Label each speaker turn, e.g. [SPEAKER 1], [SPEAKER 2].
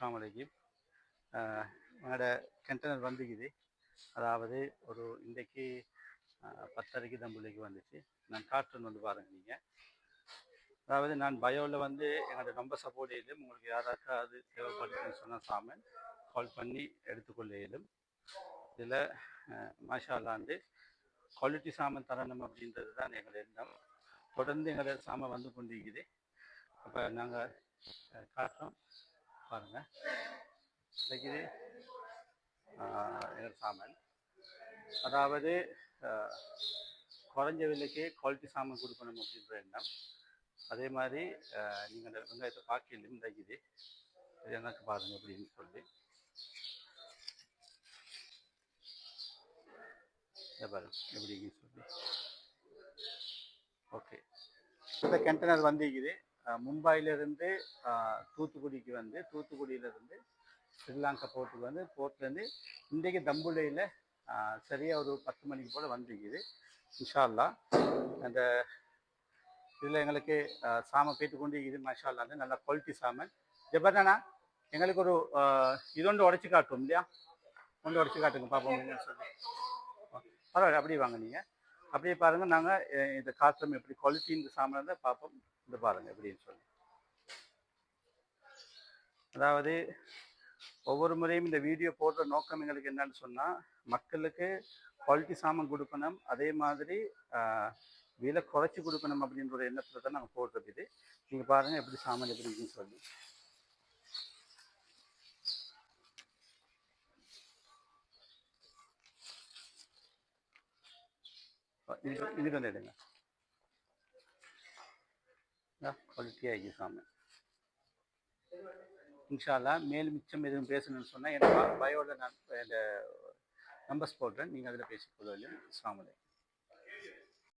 [SPEAKER 1] அஸ்ஸலாமு அலைக்கும். என்னோட கண்டெய்னர் வந்துக்குது. அதாவது ஒரு இன்றைக்கு 10:30க்கு தம்புள்ளைக்கு வந்துச்சு. நான் காட்டுறேன் வந்து பாருங்கள் நீங்கள். அதாவது நான் பயோவில் வந்து என்னோட நம்பர் சப்போர்ட் இயலும். உங்களுக்கு யாராவது தேவைப்படுதுன்னு சொன்னால் சாமான் கால் பண்ணி எடுத்துக்கொள்ள இயலும். இதில் மாஷா அல்லாண்டு குவாலிட்டி சாமான் தரணும் அப்படின்றது தான் எங்களோட எண்ணம். தொடர்ந்து எங்களோட சாமான் வந்து கொண்டிருக்குது. அப்போ நாங்கள் காட்டுறோம் பாருங்கள். இது எங்கள் சாமான், அதாவது குறைஞ்ச விலைக்கே குவாலிட்டி சாமான் கொடுக்கணும் அப்படின்ற எண்ணம். அதே மாதிரி நீங்கள் இந்த வெங்காயத்தை பார்க்கலும் இதாகிது. இது எனக்கு பாருங்கள் அப்படின்னு சொல்லி பாருங்க எப்படின்னு சொல்லி. ஓகே, இந்த கண்டெய்னர் வந்துக்குது. மும்பையிலேருந்து தூத்துக்குடிக்கு வந்து, தூத்துக்குடியிலேருந்து ஸ்ரீலங்கா போர்ட்டுக்கு வந்து, போர்ட்லேருந்து இன்றைக்கு தம்புள்ளையில் சரியாக ஒரு 10 மணிக்கு போல் வந்துக்குது இன்ஷா அல்லாஹ். அந்த இதில் எங்களுக்கு சாமான் போய்த்து கொண்டு இருக்குது மாஷா அல்லாஹ். நல்ல குவாலிட்டி சாமான். எப்படின்னா எங்களுக்கு ஒரு இதொண்டு உடச்சி காட்டும் இல்லையா, ஒன்று உடச்சி காட்டுங்க பார்ப்போம் சொல்லி. பரவாயில்ல, அப்படியே வாங்க நீங்கள், அப்படியே பாருங்கள். நாங்கள் இந்த காற்றம் எப்படி குவாலிட்டி இந்த சாமான் தான் பார்ப்போம். இந்த பாருங்கள் எப்படின்னு சொல்லி. அதாவது ஒவ்வொரு முறையும் இந்த வீடியோ போடுற நோக்கம் எங்களுக்கு என்னன்னு சொன்னால், மக்களுக்கு குவாலிட்டி சாமான் கொடுக்கணும், அதே மாதிரி விலை குறைச்சி கொடுக்கணும் அப்படின்ற ஒரு எண்ணத்தில் தான் நாங்கள் போடுறது. இது நீங்கள் பாருங்கள் எப்படி சாமான் எப்படி இருக்குன்னு சொல்லி. இங்கிட்டு வந்து எடுங்க. குவாலிட்டியாக இருக்குது சாமான் இன்ஷா அல்லாஹ். மேல் மிச்சம் எதுவும் பேசணும்னு சொன்னால் எனக்கு பயோவில் நான் நம்பர்ஸ் போடுறேன், நீங்கள் அதில் பேசிக்கொள்ள வேண்டும். அஸ்ஸலாமு அலைக்கும்.